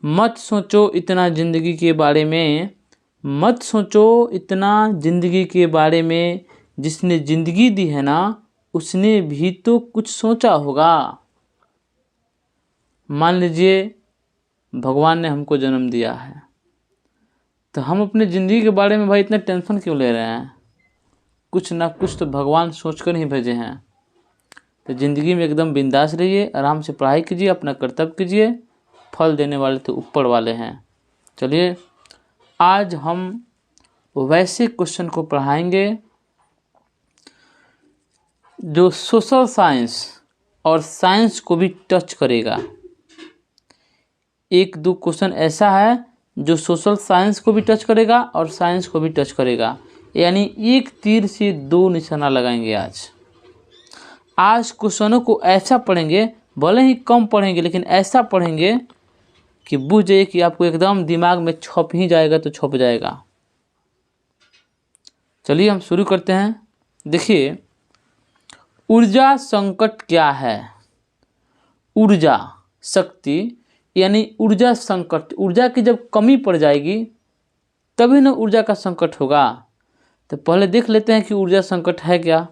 मत सोचो इतना ज़िंदगी के बारे में, मत सोचो इतना ज़िंदगी के बारे में, जिसने ज़िंदगी दी है ना उसने भी तो कुछ सोचा होगा। मान लीजिए भगवान ने हमको जन्म दिया है, तो हम अपनी ज़िंदगी के बारे में भाई इतना टेंशन क्यों ले रहे हैं? कुछ ना कुछ तो भगवान सोच कर ही भेजे हैं। तो ज़िंदगी में एकदम बिंदास रहिए, आराम से पढ़ाई कीजिए, अपना कर्तव्य कीजिए, फल देने वाले तो ऊपर वाले हैं। चलिए आज हम वैसे क्वेश्चन को पढ़ाएंगे जो सोशल साइंस और साइंस को भी टच करेगा। एक दो क्वेश्चन ऐसा है जो सोशल साइंस को भी टच करेगा और साइंस को भी टच करेगा, यानी एक तीर से दो निशाना लगाएंगे। आज क्वेश्चनों को ऐसा पढ़ेंगे, भले ही कम पढ़ेंगे लेकिन ऐसा पढ़ेंगे कि बुझ जाइए कि आपको एकदम दिमाग में छप ही जाएगा तो छप जाएगा। चलिए हम शुरू करते हैं। देखिए ऊर्जा संकट क्या है? ऊर्जा शक्ति यानी ऊर्जा संकट, ऊर्जा की जब कमी पड़ जाएगी तभी ना ऊर्जा का संकट होगा। तो पहले देख लेते हैं कि ऊर्जा संकट है क्या।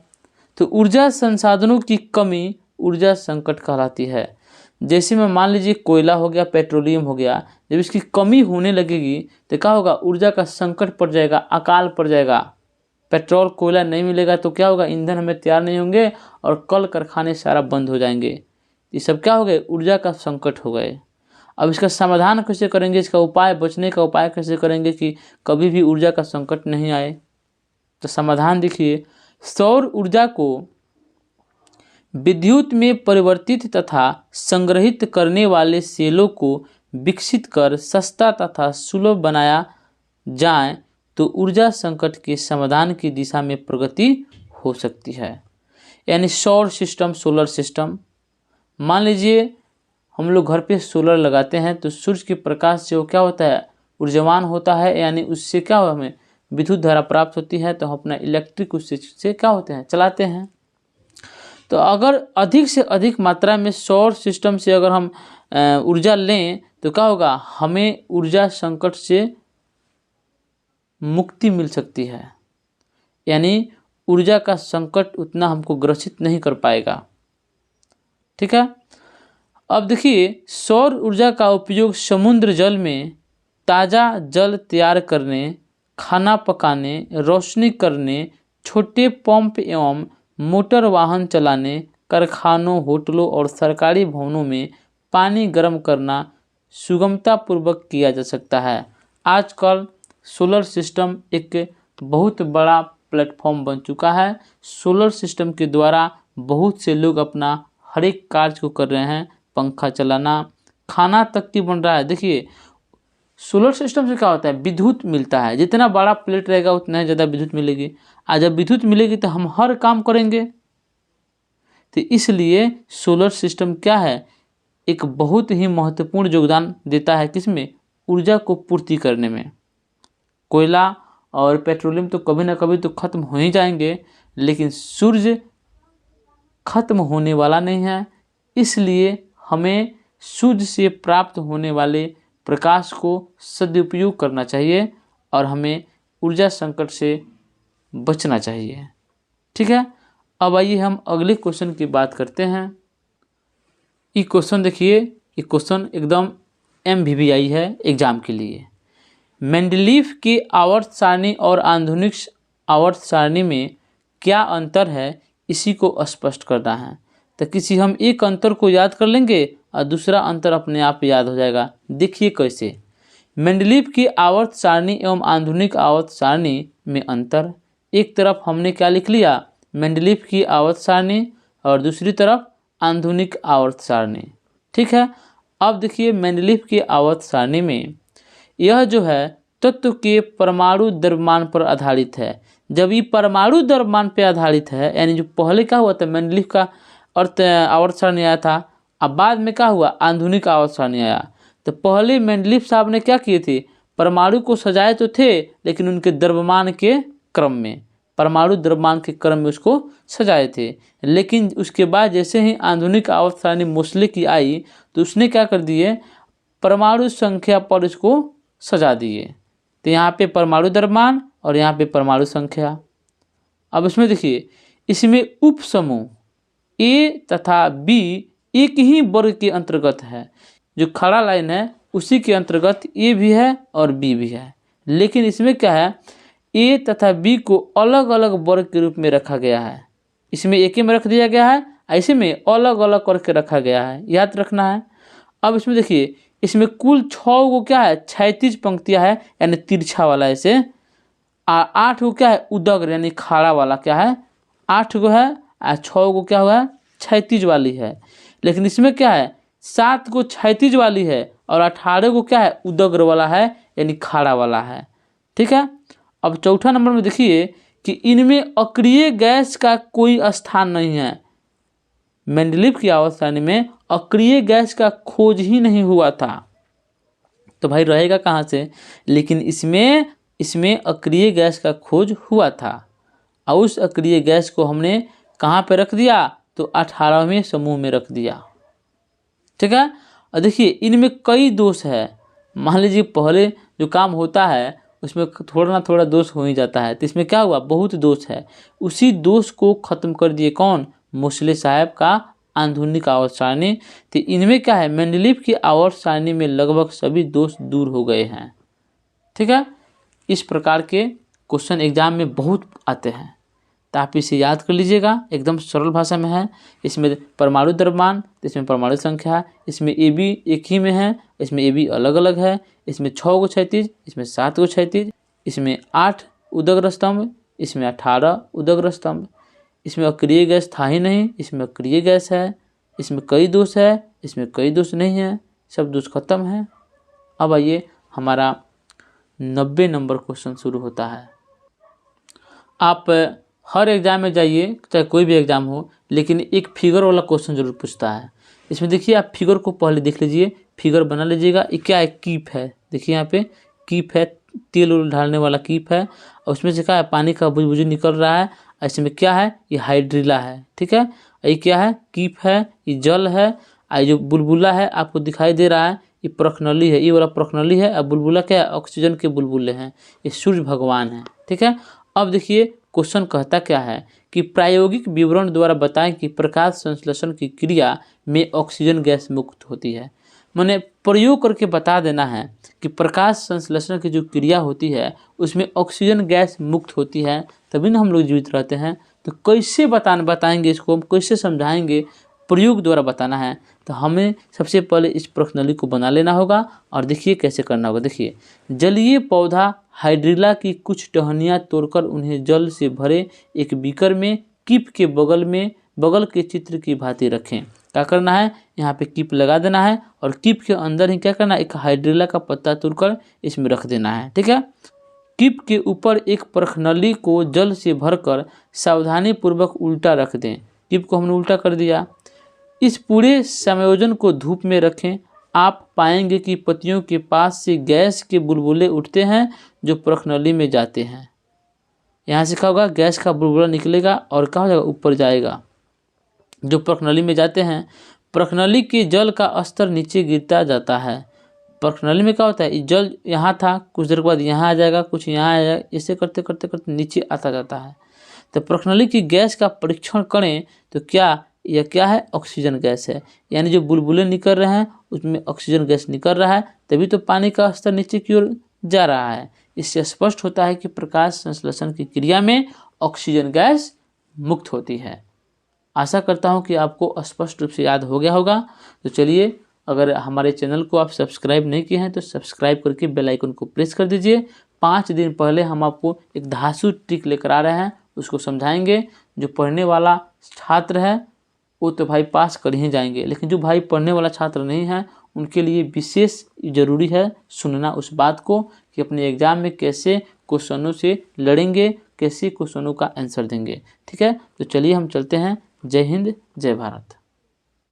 तो ऊर्जा संसाधनों की कमी ऊर्जा संकट कहलाती है। जैसे में मान लीजिए कोयला हो गया, पेट्रोलियम हो गया, जब इसकी कमी होने लगेगी तो क्या होगा? ऊर्जा का संकट पड़ जाएगा, अकाल पड़ जाएगा। पेट्रोल कोयला नहीं मिलेगा तो क्या होगा? ईंधन हमें तैयार नहीं होंगे और कल कारखाने सारा बंद हो जाएंगे। ये सब क्या हो गए? ऊर्जा का संकट हो गए। अब इसका समाधान कैसे करेंगे? इसका उपाय, बचने का उपाय कैसे करेंगे कि कभी भी ऊर्जा का संकट नहीं आए? तो समाधान देखिए, सौर ऊर्जा को विद्युत में परिवर्तित तथा संग्रहित करने वाले सेलों को विकसित कर सस्ता तथा सुलभ बनाया जाए तो ऊर्जा संकट के समाधान की दिशा में प्रगति हो सकती है। यानी सौर सिस्टम, सोलर सिस्टम। मान लीजिए हम लोग घर पे सोलर लगाते हैं तो सूर्य के प्रकाश से वो क्या होता है? ऊर्जावान होता है, यानी उससे क्या हो, हमें विद्युत धारा प्राप्त होती है, तो हम अपना इलेक्ट्रिक उससे क्या होते हैं? चलाते हैं। तो अगर अधिक से अधिक मात्रा में सौर सिस्टम से अगर हम ऊर्जा लें तो क्या होगा? हमें ऊर्जा संकट से मुक्ति मिल सकती है, यानी ऊर्जा का संकट उतना हमको ग्रसित नहीं कर पाएगा। ठीक है। अब देखिए सौर ऊर्जा का उपयोग समुद्र जल में ताज़ा जल तैयार करने, खाना पकाने, रोशनी करने, छोटे पंप एवं मोटर वाहन चलाने, कारखानों, होटलों और सरकारी भवनों में पानी गर्म करना सुगमतापूर्वक किया जा सकता है। आजकल सोलर सिस्टम एक बहुत बड़ा प्लेटफॉर्म बन चुका है। सोलर सिस्टम के द्वारा बहुत से लोग अपना हर एक कार्य को कर रहे हैं। पंखा चलाना, खाना तक की बन रहा है। देखिए सोलर सिस्टम से क्या होता है? विद्युत मिलता है। जितना बड़ा प्लेट रहेगा उतना ही ज़्यादा विद्युत मिलेगी। आज जब विद्युत मिलेगी तो हम हर काम करेंगे। तो इसलिए सोलर सिस्टम क्या है? एक बहुत ही महत्वपूर्ण योगदान देता है किसमें? ऊर्जा को पूर्ति करने में। कोयला और पेट्रोलियम तो कभी ना कभी तो खत्म हो ही जाएंगे, लेकिन सूर्य खत्म होने वाला नहीं है। इसलिए हमें सूर्य से प्राप्त होने वाले प्रकाश को सदुपयोग करना चाहिए और हमें ऊर्जा संकट से बचना चाहिए। ठीक है। अब आइए हम अगले क्वेश्चन की बात करते हैं। ये क्वेश्चन देखिए, ये क्वेश्चन एकदम MVVI है एग्जाम के लिए। मेंडलीफ की आवर्त सारणी और आधुनिक आवर्त सारणी में क्या अंतर है, इसी को स्पष्ट करना है। तो किसी हम एक अंतर को याद कर लेंगे और दूसरा अंतर अपने आप याद हो जाएगा। देखिए कैसे। मेंडलीफ की आवर्त सारणी एवं आधुनिक आवर्त सारणी में अंतर। एक तरफ हमने क्या लिख लिया? मेंडलीफ की आवर्त सारणी और दूसरी तरफ आधुनिक आवर्त सारणी। ठीक है। अब देखिए मेंडलीफ की आवर्त सारणी में यह जो है तत्व के परमाणु द्रव्यमान पर आधारित है। जब ये परमाणु द्रव्यमान पर आधारित है, यानी जो पहले क्या हुआ था, मेंडलीफ का आवर्त सारणी आया था, अब बाद में क्या हुआ? आधुनिक आवर्त सारणी आया। तो पहले मेंडलीफ साहब ने क्या किए थे? परमाणु को सजाए तो थे, लेकिन उनके द्रव्यमान के क्रम में, परमाणु द्रव्यमान के क्रम में उसको सजाए थे। लेकिन उसके बाद जैसे ही आधुनिक आवर्त सारणी मोस्ले की आई तो उसने क्या कर दिए? परमाणु संख्या पर इसको सजा दिए। तो यहाँ पे परमाणु द्रव्यमान और यहाँ पे परमाणु संख्या। अब इसमें देखिए, इसमें उप समूह ए तथा बी एक ही वर्ग के अंतर्गत है। जो खड़ा लाइन है उसी के अंतर्गत ए भी है और बी भी है, लेकिन इसमें क्या है, ए तथा बी को अलग अलग वर्ग के रूप में रखा गया है। इसमें एक ही में रख दिया गया है, ऐसे में अलग अलग करके रखा गया है, याद रखना है। अब इसमें देखिए, इसमें कुल 6 गो क्या है, क्षैतिज पंक्तियां है यानी तिरछा वाला ऐसे, 8 गो क्या है, उदग्र यानी खाड़ा वाला क्या है, 8 गो है, 6 गो क्या हुआ है, क्षैतिज वाली है। लेकिन इसमें क्या है, 7 गो क्षैतिज वाली है और 18 गो क्या है, उदग्र वाला है यानी खाड़ा वाला है। ठीक है। अब चौथा नंबर में देखिए कि इनमें अक्रिय गैस का कोई स्थान नहीं है। मेंडलीव की आवर्त सारणी में अक्रिय गैस का खोज ही नहीं हुआ था, तो भाई रहेगा कहाँ से। लेकिन इसमें अक्रिय गैस का खोज हुआ था और उस अक्रिय गैस को हमने कहाँ पे रख दिया, तो 18वें समूह में रख दिया। ठीक है। और देखिए, इनमें कई दोष है। मान लीजिए पहले जो काम होता है उसमें थोड़ा ना थोड़ा दोष हो ही जाता है, तो इसमें क्या हुआ, बहुत दोष है। उसी दोष को खत्म कर दिए कौन, मोसले साहब का आधुनिक आवर्त सारणी। तो इनमें क्या है, मेंडलीव की आवर्त सारणी में लगभग सभी दोष दूर हो गए हैं। ठीक है। इस प्रकार के क्वेश्चन एग्जाम में बहुत आते हैं, तो आप इसे याद कर लीजिएगा, एकदम सरल भाषा में है। इसमें परमाणु द्रव्यमान, इसमें परमाणु संख्या, इसमें ए बी एक ही में है, इसमें ए बी अलग अलग है, इसमें 6 गो क्षैतिज, इसमें 7 गो क्षैतिज, इसमें 8 उदग्र स्तंभ, इसमें 18 उदग्र स्तंभ। इसमें अक्रिय गैस था ही नहीं, इसमें अक्रिय गैस है। इसमें कई दोष है, इसमें कई दोष नहीं है, सब दोष खत्म है। अब आइए, हमारा 90 नंबर क्वेश्चन शुरू होता है। आप हर एग्जाम में जाइए, चाहे कोई भी एग्जाम हो, लेकिन एक फिगर वाला क्वेश्चन जरूर पूछता है। इसमें देखिए, आप फिगर को पहले देख लीजिए, फिगर बना लीजिएगा। ये क्या है, कीप है। देखिए यहाँ पे कीप है, तेल उल ढालने वाला कीप है, और उसमें से क्या है, पानी का बुलबुली निकल रहा है। इसमें क्या है, ये हाइड्रिला है। ठीक है। ये क्या है, कीप है, ये जल है। ये जो बुलबुला है आपको दिखाई दे रहा है, ये प्रखनली है, ये वाला प्रखनली है। और बुलबुला क्या है, ऑक्सीजन के बुलबुले हैं। ये सूर्य भगवान है। ठीक है। अब देखिए, क्वेश्चन कहता क्या है कि प्रायोगिक विवरण द्वारा बताएं कि प्रकाश संश्लेषण की क्रिया में ऑक्सीजन गैस मुक्त होती है। मैंने प्रयोग करके बता देना है कि प्रकाश संश्लेषण की जो क्रिया होती है उसमें ऑक्सीजन गैस मुक्त होती है, तभी ना हम लोग जीवित रहते हैं। तो कैसे बताएंगे इसको, हम कैसे समझाएंगे, प्रयोग द्वारा बताना है। तो हमें सबसे पहले इस प्रश्नावली को बना लेना होगा, और देखिए कैसे करना होगा। देखिए, जलीय पौधा हाइड्रिला की कुछ टहनियाँ तोड़कर उन्हें जल से भरे एक बीकर में कीप के बगल के चित्र की भांति रखें। क्या करना है, यहाँ पे कीप लगा देना है और कीप के अंदर ही क्या करना है, एक हाइड्रिला का पत्ता तोड़कर इसमें रख देना है। ठीक है। कीप के ऊपर एक प्रखनली को जल से भरकर सावधानी पूर्वक उल्टा रख दें। कीप को हमने उल्टा कर दिया। इस पूरे संयोजन को धूप में रखें। आप पाएंगे कि पत्तियों के पास से गैस के बुलबुले उठते हैं जो प्रखनली में जाते हैं। यहाँ से क्या होगा, गैस का बुलबुला निकलेगा और क्या हो जाएगा, ऊपर जाएगा, जो प्रखनली में जाते हैं। प्रखनली के जल का स्तर नीचे गिरता जाता है। प्रखनली में क्या होता है, जल यहाँ था, कुछ देर के बाद यहाँ आ जाएगा, कुछ यहाँ आ जाएगा, इसे करते करते करते नीचे आता जाता है। तो प्रखनली की गैस का परीक्षण करें तो यह क्या है, ऑक्सीजन गैस है। यानी जो बुलबुले निकल रहे हैं उसमें ऑक्सीजन गैस निकल रहा है, तभी तो पानी का स्तर नीचे की ओर जा रहा है। इससे स्पष्ट होता है कि प्रकाश संश्लेषण की क्रिया में ऑक्सीजन गैस मुक्त होती है। आशा करता हूं कि आपको स्पष्ट रूप से याद हो गया होगा। तो चलिए, अगर हमारे चैनल को आप सब्सक्राइब नहीं किए हैं तो सब्सक्राइब करके बेल आइकन को प्रेस कर दीजिए। 5 दिन पहले हम आपको एक धांसू ट्रिक लेकर आ रहे हैं, उसको समझाएंगे। जो पढ़ने वाला छात्र है वो तो भाई पास कर ही जाएंगे, लेकिन जो भाई पढ़ने वाला छात्र नहीं है उनके लिए विशेष ज़रूरी है सुनना उस बात को कि अपने एग्जाम में कैसे क्वेश्चनों से लड़ेंगे, कैसे क्वेश्चनों का आंसर देंगे। ठीक है। तो चलिए हम चलते हैं। जय हिंद, जय भारत।